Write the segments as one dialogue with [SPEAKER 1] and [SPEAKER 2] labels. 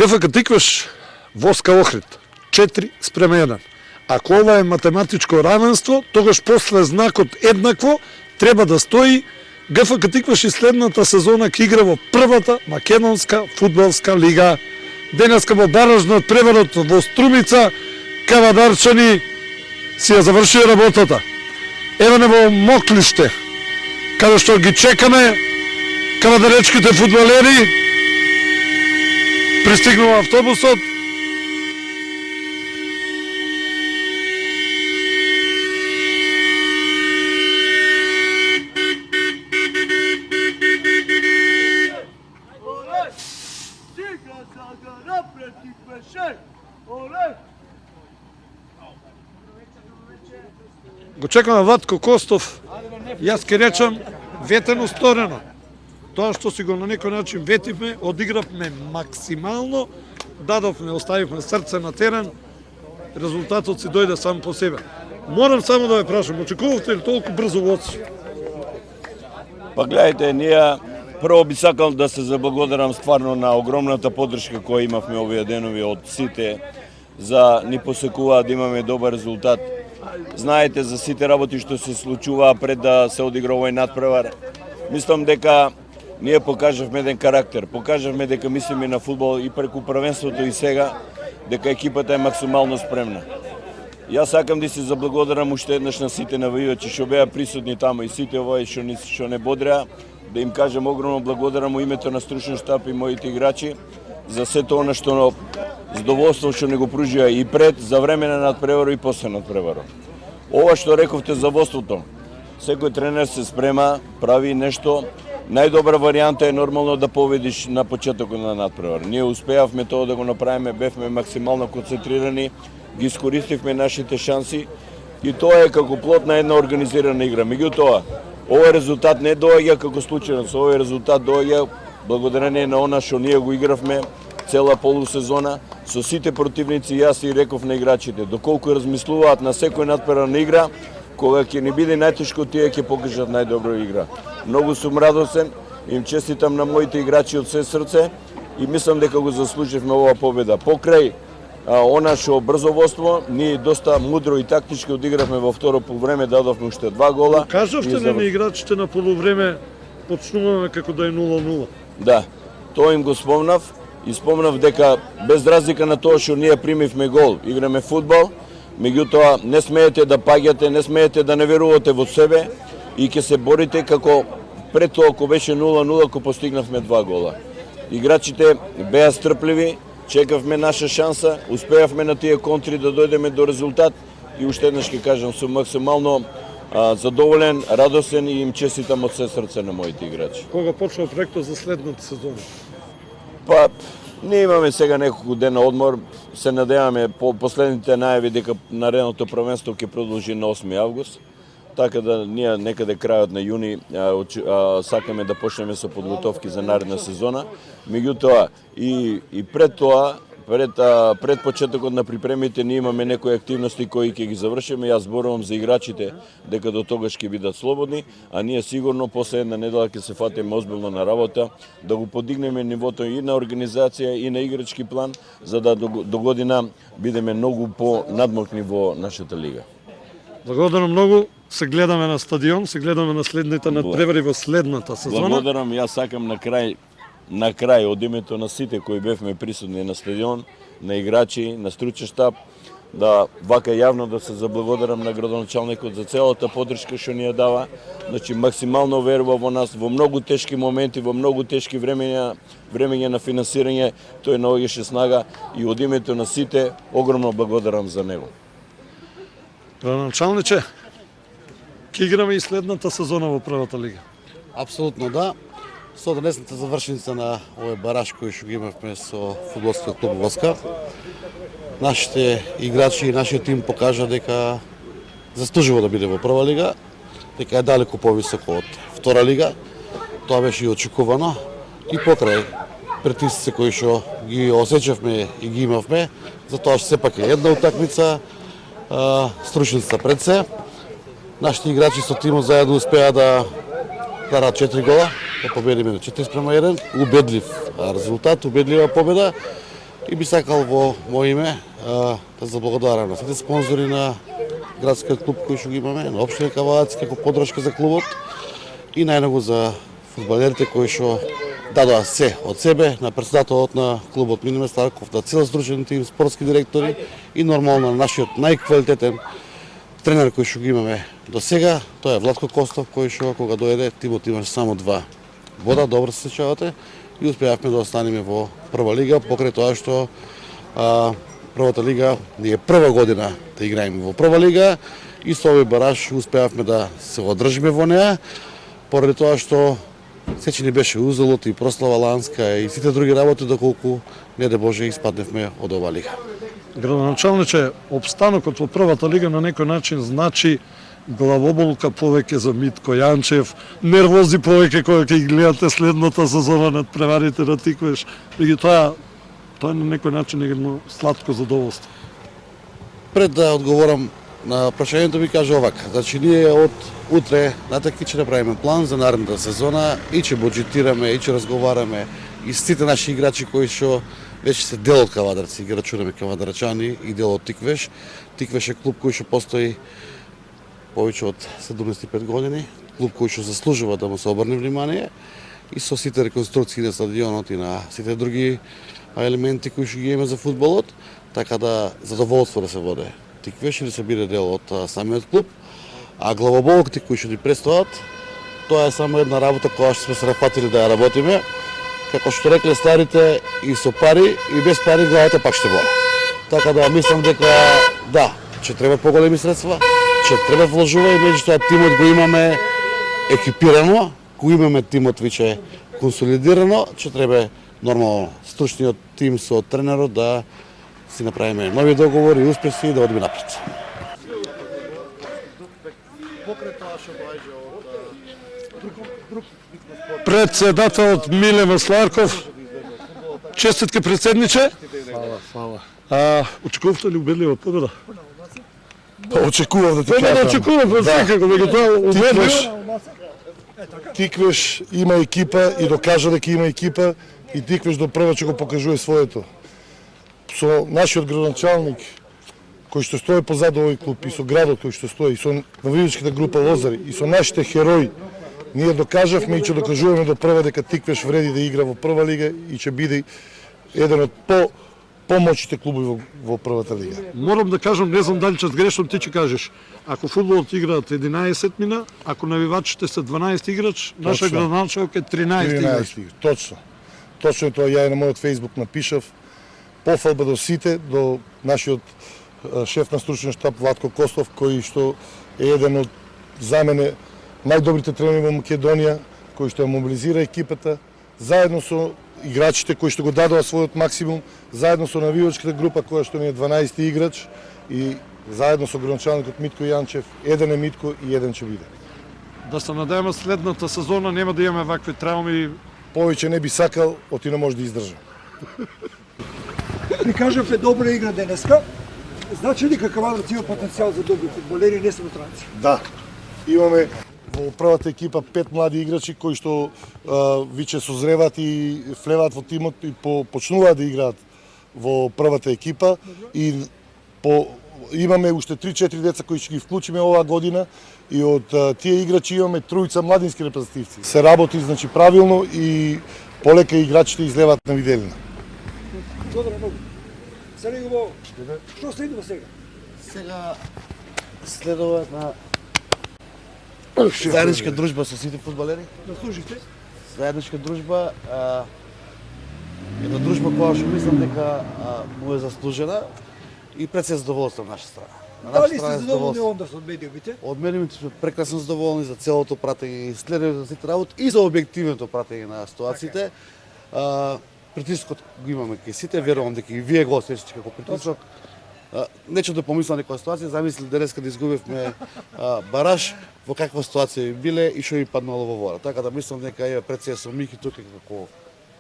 [SPEAKER 1] ГФК Тикваш Воска Охрид 4:1. Ако ова е математичко равенство, тогаш после знакот еднакво треба да стои ГФК Тикваш и следната сезона ќе игра во првата македонска фудбалска лига. Денеска во баражниот преварот во Струмица, кавадарчани си ја завршија работата. Ева не во Моклиште, каде што ги чекаме кавадаречките фудбалери. Пристигнува автобусот. Го чекаме Ватко Костов, јас ке речам ветено сторено. Тоа што си го на некој начин ветивме, одигравме максимално, дадовме, оставивме срце на терен, резултатот си дојде сам по себе. Морам само да ве прашам, очекувавте ли толку брзо водство?
[SPEAKER 2] Па гледайте, ние прво би сакал да се заблагодарам стварно на огромната поддршка која имавме овие денови од сите за ни посекуваат да имаме добар резултат. Знаете за сите работи што се случуваа пред да се одигра овој надпревар. Мислам дека ние покажавме еден карактер, покажавме дека мислиме на фудбал и преку првенството и сега, дека екипата е максимално спремна. Јас сакам да се заблагодарам уште еднаш на сите навивачи што беа присутни таму и сите овој што не бодреа, да им кажам огромно благодарам во името на стручен штаб и моите играчи за сето она што задоволство што не го пружија и пред, за време на надпреварот и после надпреварот. Ова што рековте за водството, секој тренер се спрема, прави нешто. Најдобра варијанта е нормално да победиш на почетокот на надпревар. Ние успеавме тоа да го направиме, бевме максимално концентрирани, ги искористивме нашите шанси и тоа е како плод на една организирана игра. Меѓутоа, овој резултат не доаѓа како случајност, овој резултат доаѓа благодарение на она што ние го игравме цела полусезона со сите противници. Јас и реков на играчите, доколку размислуваат на секој надпреварна игра, кога ќе ни биде најтешко, тие ќе покажат најдобра игра. Многу сум радосен, им честитам на моите играчи од се срце и мислам дека го заслуживме оваа победа. Покрај она што брзо водство, ние доста мудро и тактички одигравме во второ полувреме, дадовме уште 2 гола.
[SPEAKER 1] Кажавте на играчите на полувреме, почнуваме како да е 0-0.
[SPEAKER 2] Да, тоа им го спомнав и спомнав дека без разлика на тоа што ние примивме гол, играме фудбал, меѓутоа не смеете да паѓате, не смеете да не верувате во себе и ќе се борите како пред тоа кога беше 0-0 кога постигнавме 2 гола. Играчите беа стрпливи, чекавме наша шанса, успеавме на тие контри да дојдеме до резултат и уште еднаш ќе кажам, сум максимално задоволен, радосен и им честитам од се срце на моите играчи.
[SPEAKER 1] Кога почнува проектот за следната сезона?
[SPEAKER 2] Па, ние имаме сега неколку дена одмор, се надеваме по последните најави дека наредното првенство ќе продолжи на 8 август, така да ние некаде крајот на јуни сакаме да почнеме со подготовки за наредна сезона. Меѓутоа и пред тоа, пред почетокот на припремите, ние имаме некои активности кои ќе ги завршиме. Јас зборувам за играчите дека до тогаш ќе бидат слободни, а ние сигурно после една недела ќе се фатиме озбилно на работа, да го подигнеме нивото и на организација и на играчки план, за да до година бидеме многу по-надмокни во нашата лига.
[SPEAKER 1] Благодарам многу. Се гледаме на стадион, се гледаме на следните надпревари во следната сезона.
[SPEAKER 2] Благодарам, јас сакам на крај од името на сите кои бевме присутни на стадион, на играчи, на стручен штаб, да вака јавно да се заблагодарам на градоначалникот за целата поддршка што ни ја дава. Значи максимално верува во нас во многу тешки моменти, во многу тешки времења на финансирање, тој наоѓаше снага и од името на сите огромно благодарам за него.
[SPEAKER 1] Градоначалниче, ќе играме и следната сезона во првата лига.
[SPEAKER 3] Апсолутно да. Со денесната завршеница на овој бараж кој што ги имавме со фудбалскиот клуб Воска, нашите играчи и нашиот тим покажа дека заслужува да биде во прва лига, дека е далеку повисоко од втора лига. Тоа беше и очекувано и покрај притисците кои што ги осеќавме и ги имавме, затоа што сепак е една утакмица, стручница пред се. Нашите играчи со тимот заедно успеа да вкарат 4 гола, да победиме 4:1. Убедлив резултат, убедлива победа. И би сакал во моје име да заблагодарам на сите спонзори на градскиот клуб кој што ги имаме, на општина Кавадац како поддршка за клубот и најногу за фудбалерите кои што дадоа се од себе, на претседателот на клубот Миниме Старков, на цел здружен тим, спортски директори и нормално на нашиот најквалитетен тренер кој што го имаме до сега, тоа е Владко Костов, кој што кога дојде тимот имаше само 2 бода, добро се сеќавате, и успеавме да останеме во прва лига, покрај тоа што првата лига не е прва година да играеме во прва лига и со овој бараж успеавме да се одржиме во неа, поради тоа што сечи ни беше узелот и прослава ланска и сите други работи, доколку не де Боже испадневме од оваа лига.
[SPEAKER 1] Градоначалниче, обстанокот во првата лига на некој начин значи главоболка повеќе за Митко Јанчев, нервози повеќе кога ќе ги гледате следната сезона над преварите на Тиквеш. Тоа е на некој начин едно сладко задоволство.
[SPEAKER 3] Пред да одговорам на прашањето ви кажа овака. Значи ние од утре натаки ќе направиме план за наредната сезона и ќе буџетираме и ќе разговараме и сите наши играчи кои што веќе се дел од Кавадарци, ги рачунаме кавадарчани и дел од Тиквеш. Тиквеш е клуб кој што постои повеќе од 75 години, клуб кој што заслужува да му се обрне внимание и со сите реконструкции на стадионот и на сите други елементи кои што ги имаме за фудбалот, така да задоволство да се воде Тиквеш и да се биде дел од самиот клуб, а главоболките кои што ни предстојат, тоа е само една работа која што сме се нафатили да ја работиме. Како што рекле старите, и со пари и без пари главата пак ще боли. Така да мислам дека да, ќе треба поголеми средства, ќе треба вложува и меѓутоа тимот го имаме екипирано, го имаме тимот веќе консолидирано, ќе треба нормално стручниот тим со тренерот да си направиме нови договори и успеси и да одиме напред.
[SPEAKER 1] Председателот Миле Масларков, честитки председниче.
[SPEAKER 4] Фала.
[SPEAKER 1] Очекувате ли убедлива победа?
[SPEAKER 4] Очекував да ти
[SPEAKER 1] Победа
[SPEAKER 4] кажам.
[SPEAKER 1] очекувам, секако, меѓутоа убедлива.
[SPEAKER 4] Тиквеш има екипа и докажа дека има екипа и Тиквеш до прва ќе го покажува своето. Со нашиот градоначалник кој што стои позаду овој клуб и со градот кој што стои, и со навивачката група Лозари и со нашите херои, ние докажавме и ќе докажуваме до прва дека Тиквеш вреди да игра во прва лига и ќе биде еден од помоćните клубови во првата лига.
[SPEAKER 1] Морам да кажам, не знам дали ќе грешам, ти ќе кажеш. Ако фудбалот играат 11 мина, ако навивачите се 12 играч, наша
[SPEAKER 4] Точно.
[SPEAKER 1] градоначалник е 13 играч.
[SPEAKER 4] Точно. Точно е тоа, ја и на мојот фејсбук напишав. Пофалба до сите, до нашиот шеф на стручен штаб Владко Костов, кој што е еден од за мене најдобрите тренери во Македонија, кој што ја мобилизира екипата, заедно со играчите кои што го дадоа својот максимум, заедно со навивачката група која што ни е 12 играч и заедно со градоначалникот Митко Јанчев, еден е Митко и еден ќе биде.
[SPEAKER 1] Да се надееме следната сезона нема да имаме вакви трауми.
[SPEAKER 4] Повеќе не би сакал, оти не може да издржа.
[SPEAKER 5] Ви кажавте добра игра денеска. Значи ли Кавадарци има потенцијал за добри фудбалери, не само странци?
[SPEAKER 4] Да. Имаме во првата екипа 5 млади играчи кои што виќе созреваат и влеваат во тимот и почнуваат да играат во првата екипа и имаме уште 3-4 деца кои ќе ги вклучиме оваа година и од тие играчи имаме тројца младински репрезентативци. Се работи значи правилно и полека играчите излеваат на виделина.
[SPEAKER 5] Добро, многу. Сега го што следува сега?
[SPEAKER 3] Сега следува на заедничка дружба со сите фудбалери.
[SPEAKER 5] Да служите?
[SPEAKER 3] Заедничка дружба, една дружба која што мислам дека му е заслужена и пред се задоволство на наша страна. На
[SPEAKER 5] Дали
[SPEAKER 3] наша
[SPEAKER 5] сте
[SPEAKER 3] страна е
[SPEAKER 5] задоволни
[SPEAKER 3] задоволство.
[SPEAKER 5] онда со медиумите?
[SPEAKER 3] Од мене сме прекрасно задоволни за целото пратење и следење за сите работи и за објективното пратење на ситуациите. Притискот го имаме кај сите, верувам дека и вие го осеќате како притисок. Нече да помислам некоја ситуација, замисли денеска да изгубивме бараж, во каква ситуација би биле и што би паднало во вора. Така да мислам дека е пред се со Мики тука како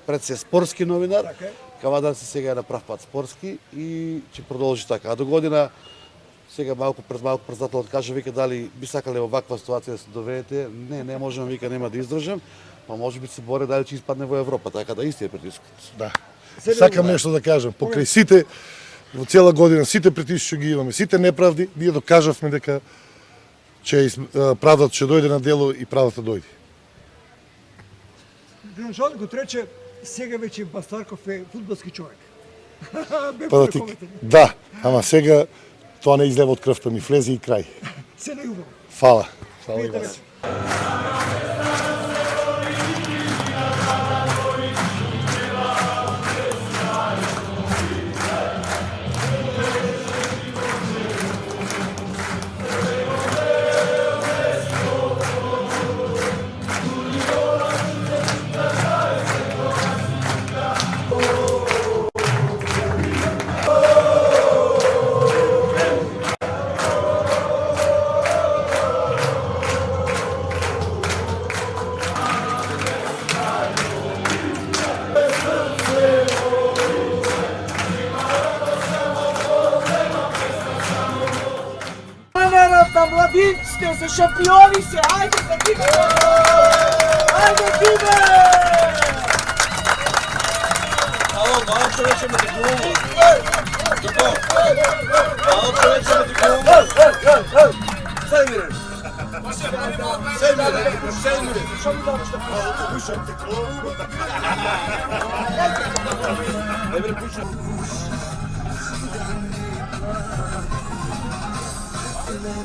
[SPEAKER 3] пред се спортски новинар. Кавадарци сега е на прав пат спортски и ќе продолжи така. А до година сега малку председателот каже вика дали би сакале во ваква ситуација да се доведете. Не можам, вика нема да издржам, па можеби се боре дали ќе испадне во Европа, така да исти е притискот.
[SPEAKER 4] Да. Сакам нешто да кажам. Покрај сите, во цела година, сите притисци што ги имаме, сите неправди, ние докажавме дека правдата ќе дојде на дело и правдата дојде.
[SPEAKER 5] Гранчан го рече, сега веќе Бастарков е фудбалски човек.
[SPEAKER 4] Да, ама сега тоа не излева од крвта ми, влезе и крај.
[SPEAKER 5] Се не убаво.
[SPEAKER 4] Фала. Фала и вас.
[SPEAKER 6] Mladinci se, šampioni se, ajde da time! Ajde time! Malo čoveče me ti glumu. Malo čoveče me ti glumu. Sve mireš. Sve mireš. Sve mireš. Što mi daš da pušam ti glumu? Ne mire pušam.
[SPEAKER 7] Гледай,